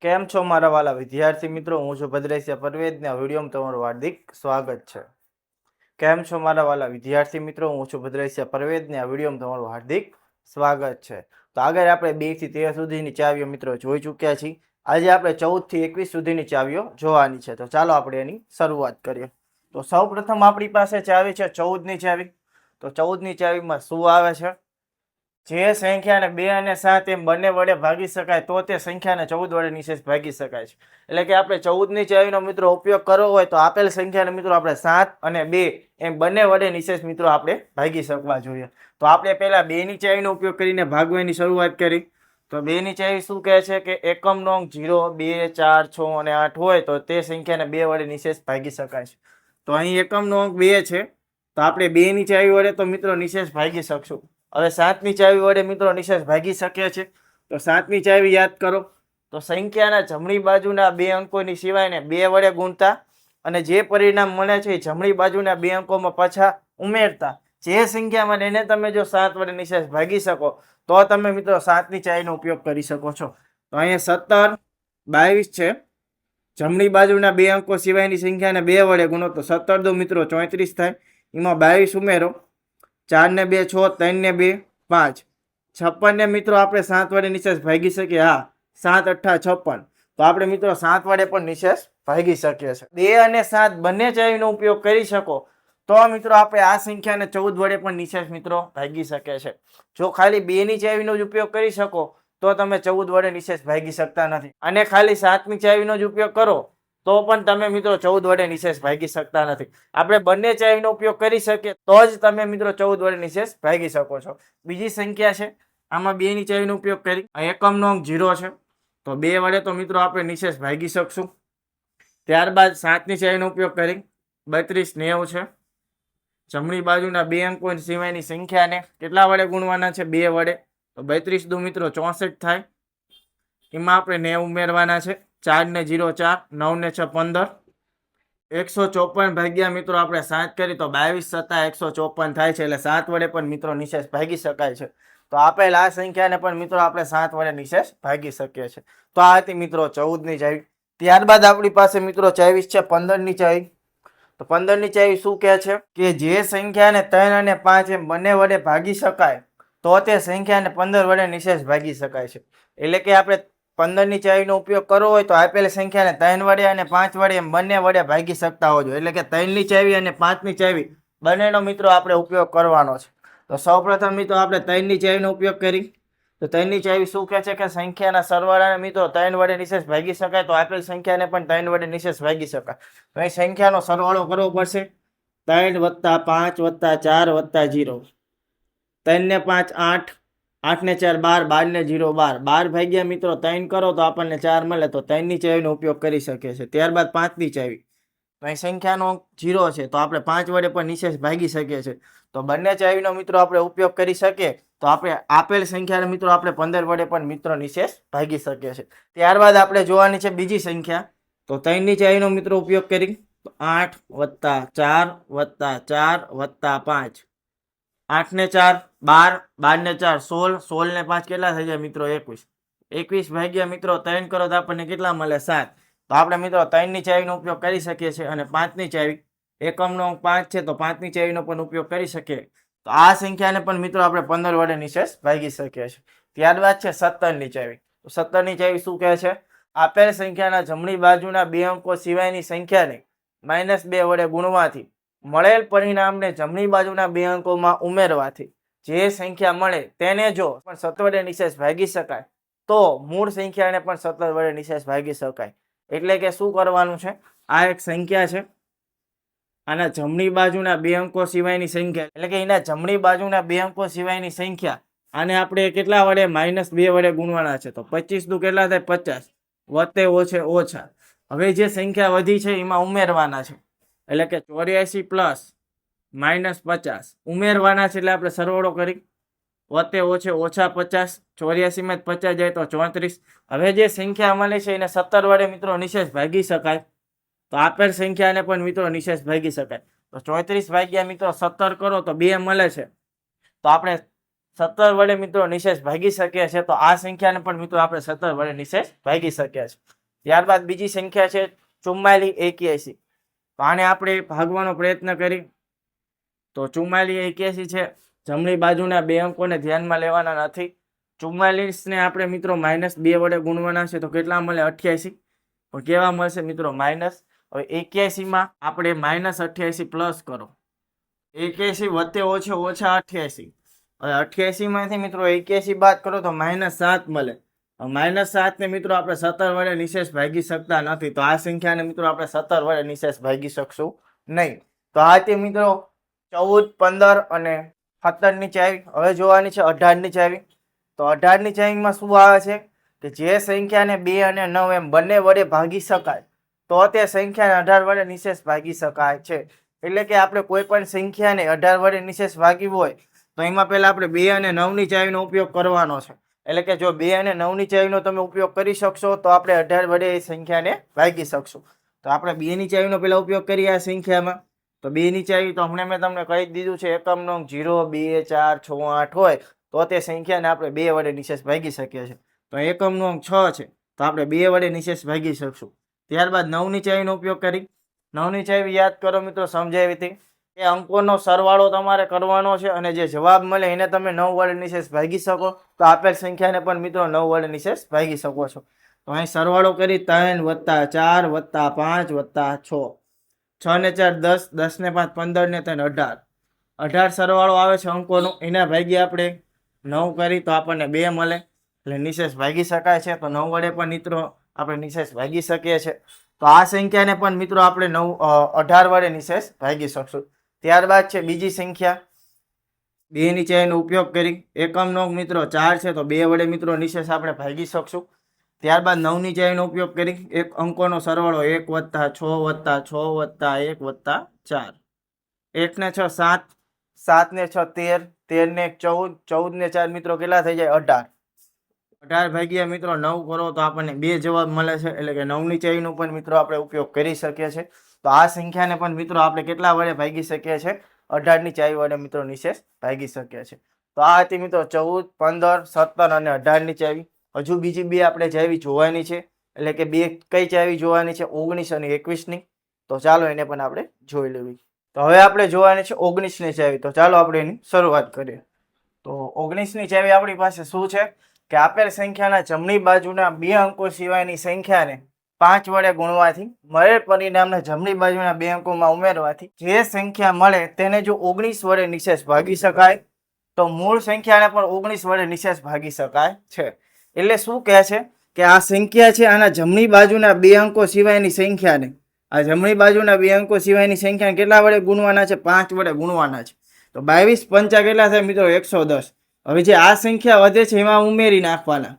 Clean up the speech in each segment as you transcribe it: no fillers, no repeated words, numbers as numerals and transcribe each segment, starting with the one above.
કેમ છો મારા વાલા વિદ્યાર્થી મિત્રો? હું છું ભદ્રેશિયા પરવેજ ને આ વિડીયોમાં તમારું હાર્દિક સ્વાગત છે. કેમ છો મારા વાલા વિદ્યાર્થી મિત્રો? હું છું ભદ્રેશિયા પરવેજ ને આ વિડીયોમાં તમારું હાર્દિક સ્વાગત છે. તો આગળ આપણે 2 થી 13 સુધીની ચાવીઓ મિત્રો જોઈ ચૂક્યા છીએ. આજે આપણે 14 થી 21 સુધીની ચાવીઓ જોવાની છે. તો ચાલો આપણે એની શરૂઆત કરીએ. તો સૌપ્રથમ આપણી પાસે ચાવી છે 14 ની ચાવી. તો 14 ની ચાવીમાં શું આવે છે? જે સંખ્યાને 2 અને 7 એમ બંને વડે ભાગી શકાય તો તે સંખ્યાને 14 વડે નિશેષ ભાગી શકાય છે. એટલે કે આપણે 14 ની ચાવીનો મિત્રો ઉપયોગ કરવો હોય તો આપેલ સંખ્યાને મિત્રો આપણે 7 અને 2 એમ બંને વડે નિશેષ મિત્રો આપણે ભાગી શકવા જોઈએ. તો આપણે પહેલા 2 ની ચાવીનો ઉપયોગ કરીને ભાગવાની શરૂઆત કરી. તો 2 ની ચાવી શું કહે છે કે એકમ નંગ 0, 2, 4, 6 અને 8 હોય તો તે સંખ્યાને 2 વડે નિશેષ ભાગી શકાય છે. તો અહીં એકમ નંગ 2 છે તો આપણે 2 ની ચાવી વડે તો મિત્રો નિશેષ ભાગી શકશું. હવે 7 ની ચાવી વડે મિત્રો નિશેષ ભાગી શકે છે. તો 7 ની ચાવી યાદ કરો તો સંખ્યાના જમણી બાજુના 2 અંકોની સિવાયને 2 વડે ગુણતા અને જે પરિણામ મળે છે એ જમણી બાજુના 2 અંકોમાં પાછા ઉમેરતા જે સંખ્યા મળે એને તમે જો 7 વડે નિશેષ ભાગી શકો તો તમે મિત્રો 7 ની ચાવીનો ઉપયોગ કરી શકો છો. તો અહીંયા 17, 22 છે. જમણી બાજુના 2 અંકો સિવાયની સંખ્યાને 2 વડે ગુણો તો 17 દો મિત્રો 34 થાય. એમાં 22 ઉમેરો, 4 ને 2 6, 3 ને 2 5, 56 ને મિત્રો આપણે 7 વડે નિશેષ ભાગી શકીએ. હા, 7 8 56. તો આપણે મિત્રો 7 વડે પણ નિશેષ ભાગી શકીએ છીએ. 2 અને 7 બંને ચાવીનો ઉપયોગ કરી શકો તો મિત્રો આપણે આ સંખ્યાને 14 વડે પણ નિશેષ મિત્રો ભાગી શકે છે. જો ખાલી 2 ની ચાવીનો જ ઉપયોગ કરી શકો તો તમે 14 વડે નિશેષ ભાગી શકતા નથી. અને ખાલી 7 ની ચાવીનો જ ઉપયોગ કરો તો પણ તમે મિત્રો 14 વડે નિશેષ ભાગી શકતા નથી. આપણે બંને ચાવીનો ઉપયોગ કરી શકીએ તો જ તમે મિત્રો 14 વડે નિશેષ ભાગી શકો છો. બીજી સંખ્યા છે આમાં 2 ની ચાવીનો ઉપયોગ કરી એકમ નંગ 0 છે તો 2 વડે તો મિત્રો આપણે નિશેષ ભાગી શકશું. ત્યારબાદ 7 ની ચાવીનો ઉપયોગ કરી 32 90 છે. જમણી બાજુના 2 અંકો સિવાયની સંખ્યાને કેટલા વડે ગુણવાના છે? 2 વડે. તો 32 દુ મિત્રો 64 થાય. એમાં આપણે 90 ઉમેરવાના છે. 4 ને 0 4, 9 ને 6 15, 154 ભાગ્યા મિત્રો આપણે 7 કરી તો 22 સત્તા 154 થાય છે. એટલે 7 વડે પણ મિત્રો નિશેષ ભાગી શકાય છે. તો આપેલ આ સંખ્યાને પણ મિત્રો આપણે 7 વડે નિશેષ ભાગી શકીએ છીએ. તો આ હતી મિત્રો 14 ની ચાવી. ત્યારબાદ આપણી પાસે મિત્રો 24 છે 15 ની ચાવી. તો 15 ની ચાવી શું કહે છે કે જે સંખ્યાને 3 અને 5 એમ બંને વડે ભાગી શકાય તો તે સંખ્યાને 15 વડે નિશેષ ભાગી શકાય છે. એટલે કે આપણે 15 ની ચાવીનો ઉપયોગ કરવો હોય તો આપેલ સંખ્યાને 3 વડે અને 5 વડે એમ બંને વડે ભાગી શકતા હોજો. એટલે કે 3 ની ચાવી અને 5 ની ચાવી બંનેનો મિત્રો આપણે ઉપયોગ કરવાનો છે. તો સૌપ્રથમ મિત્રો આપણે 3 ની ચાવીનો ઉપયોગ કરી. તો 3 ની ચાવી શું કહે છે કે સંખ્યાના સરવાળાને મિત્રો 3 વડે નિશેષ ભાગી શકાય તો આપેલ સંખ્યાને પણ 3 વડે નિશેષ ભાગી શકાય. તો અહીં સંખ્યાનો સરવાળો કરવો પડશે. 3 + 5 + 4 + 0, 3 ને 5 8, 8 ને 4 12, 12 ને 0 12, 12 ભાગ્યા મિત્રો 3 કરો તો આપણને 4 મળે. તો 3 ની ચાવીનો ઉપયોગ કરી શકીએ છીએ. ત્યારબાદ 5 ની ચાવી. તો અહીં સંખ્યાનો 0 છે તો આપણે 5 વડે પણ નિશેષ ભાગી શકીએ છીએ. તો બંને ચાવીનો મિત્રો આપણે ઉપયોગ કરી શકીએ તો આપણે આપેલ સંખ્યાને મિત્રો આપણે 15 વડે પણ મિત્રો નિશેષ ભાગી શકીએ છીએ. ત્યારબાદ આપણે જોવાની છે બીજી સંખ્યા. તો 3 ની ચાવીનો મિત્રો ઉપયોગ કરી 8 + 4 + 4 + 5, 8 ને 4 12, 12 ને 4 16, 16 ને 5 કેટલા થઈ જાય મિત્રો? 21. 21 ભાગ્યા મિત્રો 3 કરો તો આપણને કેટલા મળે? 7. તો આપણે મિત્રો 3 ની ચાવીનો ઉપયોગ કરી શકીએ છીએ. અને 5 ની ચાવી એકમનો 5 છે તો 5 ની ચાવીનો પણ ઉપયોગ કરી શકીએ. તો આ સંખ્યાને પણ મિત્રો આપણે 15 વડે નિશેષ ભાગી શકીએ છીએ. ત્યારબાદ છે 17 ની ચાવી. તો 17 ની ચાવી શું કહે છે? આપેલ સંખ્યાના જમણી બાજુના 2 અંકો સિવાયની સંખ્યાને -2 વડે ગુણવાથી મળેલ પરિણામને જમણી બાજુના 2 અંકોમાં ઉમેરવાથી જે સંખ્યા મળે તેને જો પણ 17 વડે નિશેષ ભાગી શકાય તો મૂળ સંખ્યાને પણ 17 વડે નિશેષ ભાગી શકાય. એટલે કે શું કરવાનું છે? આ એક સંખ્યા છે, આના જમણી બાજુના 2 અંકો સિવાયની સંખ્યા એટલે કે એના જમણી બાજુના 2 અંકો સિવાયની સંખ્યા આને આપણે કેટલા વડે? -2 વડે ગુણવાના છે. તો 25 દુ કેટલા થાય? 50, વત્તે ઓછે ઓછા. હવે જે સંખ્યા વધી છે એમાં ઉમેરવાના છે. એટલે કે 84 + -50 ઉમેરવાના છે. એટલે આપણે સરવાળો કરી વત્તે ઓછે ઓછા 50, 84 માં 50 જાય તો 34. હવે જે સંખ્યા મળે છે એને 17 વડે મિત્રો નિશેષ ભાગી શકાય. તો આપેલ સંખ્યાને પણ મિત્રો નિશેષ ભાગી શકાય. તો 34 ભાગ્યા મિત્રો 17 કરો તો 2 મળે છે. તો આપણે 17 વડે મિત્રો નિશેષ ભાગી શકીએ છીએ, તો આ સંખ્યાને પણ મિત્રો આપણે 17 વડે નિશેષ ભાગી શકીએ છીએ. ત્યારબાદ બીજી સંખ્યા છે 44 81. તો આને આપણે ભાગવાનો પ્રયત્ન કરી તો 44 81 છે. જમણી બાજુના બે અંકોને ધ્યાનમાં લેવાના નથી. 44 ને આપણે મિત્રો -2 વડે ગુણવાના છે તો કેટલા મળે? 88. પણ કેવા મળશે મિત્રો? માઇનસ. હવે 81 માં આપણે -88 પ્લસ કરો. 81 વત્તે ઓછા 88. હવે 88 માંથી મિત્રો 81 બાદ કરો તો -7 મળે. -7 ને મિત્રો આપણે 17 વડે નિશેષ ભાગી શકતા નથી, તો આ સંખ્યાને મિત્રો આપણે 17 વડે નિશેષ ભાગી શકશું નહીં. તો આ તે મિત્રો 14 15 અને 17 ની ચાવી. હવે જોવાની છે 18 ની ચાવી. તો 18 ની ચાવીમાં શું આવે છે કે જે સંખ્યાને 2 અને 9 એમ બંને વડે ભાગી શકાય તો તે સંખ્યાને 18 વડે નિશેષ ભાગી શકાય છે. એટલે કે આપણે કોઈ પણ સંખ્યાને 18 વડે નિશેષ ભાગવી હોય તો એમાં પહેલા આપણે 2 અને 9 ની ચાવીનો ઉપયોગ કરવાનો છે. એટલે કે જો 2 અને 9 ની ચાવીનો તમે ઉપયોગ કરી શકશો તો આપણે 18 વડે એ સંખ્યાને ભાગી શકશું. તો આપણે 2 ની ચાવીનો પહેલા ઉપયોગ કરીએ આ સંખ્યામાં. તો 2 ની ચાવી તો હમણાં મેં તમને કહી દીધું છે, એકમ નો 0 2 4 6 8 હોય તો તે સંખ્યાને આપણે 2 વડે નિશેષ ભાગી શકીએ છીએ. તો એકમ નો 6 છે તો આપણે 2 વડે નિશેષ ભાગી શકશું. ત્યારબાદ 9 ની ચાવીનો ઉપયોગ કરી. 9 ની ચાવી યાદ કરો મિત્રો, સમજાવી હતી એ અંકોનો સરવાળો તમારે કરવાનો છે અને જે જવાબ મળે એને તમે 9 વડે નિશેષ ભાગી શકો. તો આપેલ સંખ્યાને પણ મિત્રો 9 વડે નિશેષ ભાગી શકો છો. તો અહીં સરવાળો કરી 3 + 4 + 5 + 6. 6 ને 4 10, 10 ને 5 15 ને 3 18. 18 સરવાળો આવે છે અંકોનો, એના ભાગી આપણે 9 કરી તો આપણને 2 મળે એટલે નિશેષ ભાગી શકાય છે. તો 9 વડે પણ મિત્રો આપણે નિશેષ ભાગી શકીએ છીએ. તો આ સંખ્યાને પણ મિત્રો આપણે 18 વડે નિશેષ ભાગી શકશું. ત્યારબાદ છે બીજી સંખ્યા 2 ની ચાવીનો ઉપયોગ કરી. એકમ નો મિત્રો 4 છે તો 2 વડે મિત્રો નિશેષ આપણે ભાગી શકશું. ત્યારબાદ 9 ની ચાવીનો ઉપયોગ કરી. એક અંકોનો સરવાળો 1 + 6 + 6 + 1 + 4. 1 ને 6 7, 7 ને 6 13, 13 ને 1 14, 14 ને 4 મિત્રો કેટલા થઈ જાય? 18. 18 ભાગ્યા મિત્રો 9 કરો તો આપણને 2 જવાબ મળે છે. એટલે કે 9 ની ચાવીનો પણ મિત્રો આપણે ઉપયોગ કરી શકીએ છીએ. તો આ સંખ્યાને પણ મિત્રો આપણે કેટલા વડે ભાગી શકીએ છીએ? 18 ની ચાવી વડે મિત્રો નિશેષ ભાગી શકીએ છીએ. તો આ હતી મિત્રો 14 15 17 અને 18 ની ચાવી. હજુ બીજી બે આપણે ચાવી જોવાની છે, એટલે કે બે કઈ ચાવી જોવાની છે? 19 અને 21 ની. તો ચાલો એને પણ આપણે જોઈ લેવી. તો હવે આપણે જોવાની છે 19 ની ચાવી. તો ચાલો આપણે એની શરૂઆત કરીએ. તો 19 ની ચાવી આપણી પાસે શું છે કે આપેલ સંખ્યાના જમણી બાજુના બે અંકો સિવાયની સંખ્યાને 5 વડે ગુણવાથી મળેલ પરિણામને જમણી બાજુના બે અંકોમાં ઉમેરવાથી જે સંખ્યા મળે તેને જો 19 વડે નિશેષ ભાગી શકાય તો મૂળ સંખ્યાને પણ 19 વડે નિશેષ ભાગી શકાય છે. એટલે શું કહે છે કે આ સંખ્યા છે આના જમણી બાજુના બે અંકો સિવાયની સંખ્યાને, આ જમણી બાજુના બે અંકો સિવાયની સંખ્યાને કેટલા વડે ગુણવાના છે? 5 વડે ગુણવાના છે. તો 22 પંચા કેટલા થાય મિત્રો? 110. હવે જે આ સંખ્યા વધે છે એમાં ઉમેરી નાખવાના.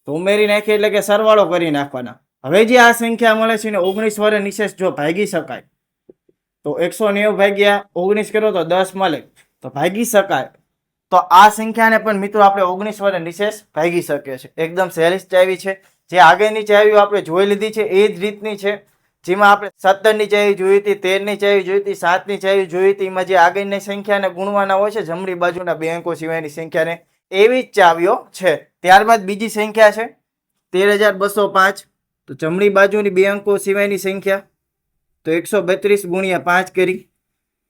તો ઉમેરી નાખીએ એટલે કે સરવાળો કરી નાખવાના. હવે જે આ સંખ્યા મળે છે ને 19 વડે નિશેષ જો ભાગી શકાય તો 190 ભાગ્યા 19 કરો તો 10 મળે, તો ભાગી શકાય. તો આ સંખ્યાને પણ મિત્રો આપણે 19 વડે નિશેષ ભાગી શકીએ છીએ. એકદમ સહેલી ચાવી છે. જે આગળની ચાવીઓ આપણે જોઈ લીધી છે એ જ રીતની છે. જેમાં આપણે 17 ની ચાવી જોઈ હતી, 13 ની ચાવી જોઈ હતી, 7 ની ચાવી જોઈ હતી. એમાં જે આગળની સંખ્યાને ગુણવાના હોય છે જમણી બાજુના બે અંકો સિવાયની સંખ્યાને, એવી જ ચાવીઓ છે. ત્યારબાદ બીજી સંખ્યા છે 13205. તો જમણી બાજુની બે અંકો સિવાયની સંખ્યા તો 132 ગુણ્યા 5 કરી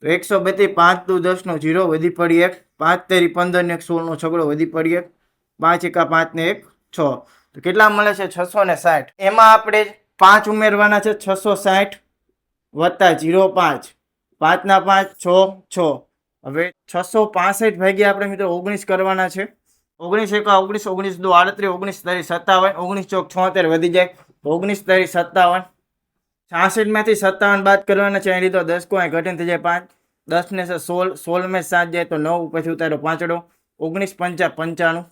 તો 132 5 દુ 10 નો 0 વધી પડી 1, 5 તેરી 15 ને 16 નો છગડો વધી પડી 1, 5 એકા 5 ને 1 6. તો કેટલા મળે છે? 660. એમાં આપણે 5 ઉમેરવાના છે. 660 વત્તા 0 5, 5 ના 5 6 6. હવે 665 ભાગ્યા આપણે મિત્રો 19 કરવાના છે. 19 એકા 19, 19 દુ 38, 19 તારી 57, 19 ચોક 76 વધી જાય 19 તારી 57. 66 માંથી 57 બાદ કરવાના છે. અહીં લીધો 10 કોઈ ઘટીને થઈ જાય 5, 10 ને 16, 16 में 7 જાય તો 9, પછી ઉતારો 5, 19 પંચા 95.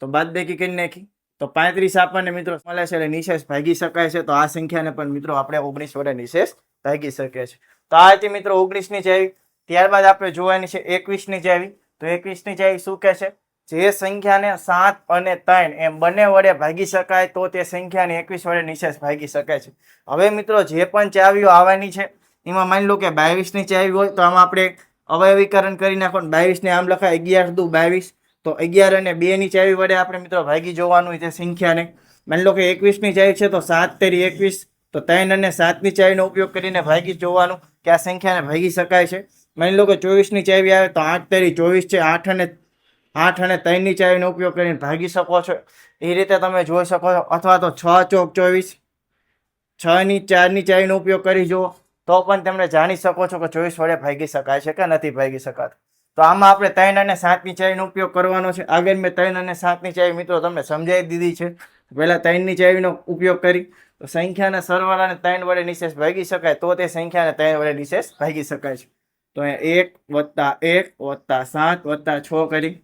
તો બાદ બેકી કરી નાખી તો 35 આપણને મિત્રો મળે છે. એટલે નિશેષ ભાગી શકાય છે. તો આ સંખ્યાને પણ મિત્રો આપણે 19 વડે નિશેષ ભાગી શકીએ છીએ. તો આ હતી મિત્રો 19 ની ચાવી. ત્યારબાદ આપણે જોવાની છે 21 ની ચાવી. તો 21 ની ચાવી શું કહે છે? જે સંખ્યાને 7 અને 3 એમ બંને વડે ભાગી શકાય તો તે સંખ્યાને 21 વડે નિશેષ ભાગી શકાય છે. હવે મિત્રો જે પણ ચાવીઓ આવવાની છે એમાં માની લો કે 22 ની ચાવી હોય તો આમાં આપણે અવયવીકરણ કરી નાખો. 22 ને આમ લખાય 11 દુ 22, તો 11 અને 2 ની ચાવી વડે આપણે મિત્રો ભાગી જોવાનું છે સંખ્યાને. માની લો કે 21 ની ચાવી છે તો 7 તેરી 21, તો 3 અને 7 ની ચાવીનો ઉપયોગ કરીને ભાગી જોવાનું કે આ સંખ્યાને ભાગી શકાય છે. માની લો કે 24 ની ચાવી આવે તો 8 તેરી 24 છે, 8 અને 3 ની ચાવીનો ઉપયોગ કરીને ભાગી શકો છો. એ રીતે તમે જોઈ શકો છો. અથવા તો 6 ચોક 24, 6 ની 4 ની ચાવીનો ઉપયોગ કરી જુઓ તો પણ તમે જાણી શકો છો કે 24 વડે ભાગી શકાય છે કે નથી ભાગી શકાતું. તો આમાં આપણે 3 અને 7 ની ચાવીનો ઉપયોગ કરવાનો છે. આગળ મેં 3 અને 7 ની ચાવી મિત્રો તમને સમજાવી દીધી છે. પહેલા 3 ની ચાવીનો ઉપયોગ કરી તો સંખ્યાના સરવાળાને 3 વડે નિશેષ ભાગી શકાય, તો તે સંખ્યાને 3 વડે નિશેષ ભાગી શકાય છે. તો અહીંયા 1 + 1 + 7 + 6 કરી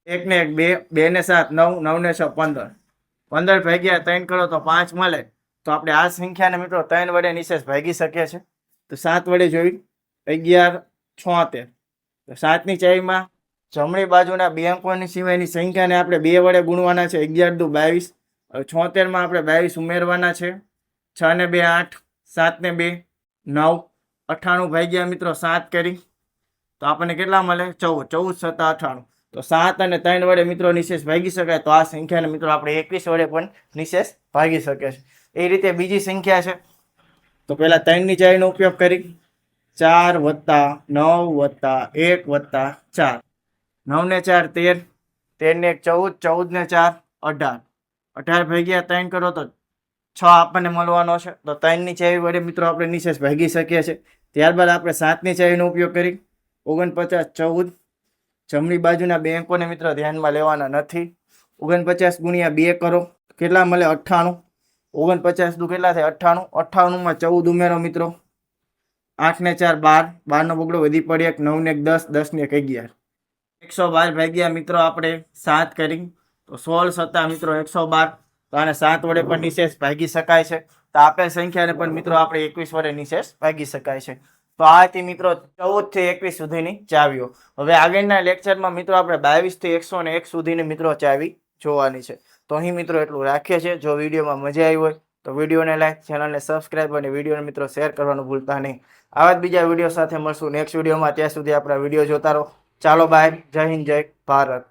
1 ને 1 2, 2 ને 7 9, 9 ને 6 15, 15 ભાગ્યા 3 કરો તો 5 મળે. તો આપણે આ સંખ્યાને મિત્રો 3 વડે નિશેષ ભાગી શકીએ છીએ. તો 7 વડે જોઈ 11 76. તો 7 ની ચાવીમાં જમણી બાજુના બે અંકોની સિવાયની સંખ્યાને આપણે 2 વડે ગુણવાના છે. 11 દુ 22. હવે 76 માં આપણે 22 ઉમેરવાના છે. 6 ને 2 8, 7 ને 2 9, 98 ભાગ્યા મિત્રો 7 કરી તો આપણને કેટલા મળે? 14, 14 + 7 98. તો 7 અને 3 વડે મિત્રો નિશેષ ભાગી શકાય. તો આ સંખ્યાને મિત્રો આપણે 21 વડે પણ નિશેષ ભાગી શકીએ છીએ. એ રીતે બીજી સંખ્યા છે. તો પહેલા 3 ની ચાવીનો ઉપયોગ કરી 4 + 9 + 1 + 4, 9 ને 4 13, 13 ને 1 14, 14 ને 4 18, 18 ભાગ્યા 3 કરો તો 6 આપણને મળવાનો છે. તો 3 ની ચાવી વડે મિત્રો આપણે નિશેષ ભાગી શકીએ છીએ. ત્યારબાદ આપણે 7 ની ચાવીનો ઉપયોગ કરી 49 14, જમણી બાજુના બે અંકોને મિત્રો ધ્યાનમાં લેવાના નથી. 49 × 2 કરો કેટલા મળે? 98. 49 દુ કેટલા થાય? 98. 98 માં 14 ઉમેરો મિત્રો. 8 ને 4 12, 12 નો બગડો વધી પડે 1, 9 ને 1 10, 10 ને 1 11, 112 ભાગ્યા મિત્રો આપણે 7 કરી તો 16 + મિત્રો 112. તો આને 7 વડે પણ નિશેષ ભાગી શકાય છે. તો આપેલ સંખ્યાને પણ મિત્રો આપણે 21 વડે નિશેષ ભાગી શકાય છે. તો આ હતી મિત્રો 14 થી 21 સુધીની ચાવીઓ. હવે આગળના લેક્ચરમાં મિત્રો આપણે 22 થી 101 સુધીની મિત્રો ચાવી જોવાની છે. તો અહીં મિત્રો એટલું રાખીએ છીએ. જો વિડીયોમાં મજા આવી હોય તો વિડીયોને લાઈક, ચેનલને સબસ્ક્રાઈબ અને વિડીયોને મિત્રો શેર કરવાનું ભૂલતા નહીં. આવા જ બીજા વિડીયો સાથે મળશું નેક્સ્ટ વિડીયોમાં. ત્યાં સુધી આપણા વિડીયો જોતા રહો. ચાલો બાય. જય હિન્દ, જય ભારત.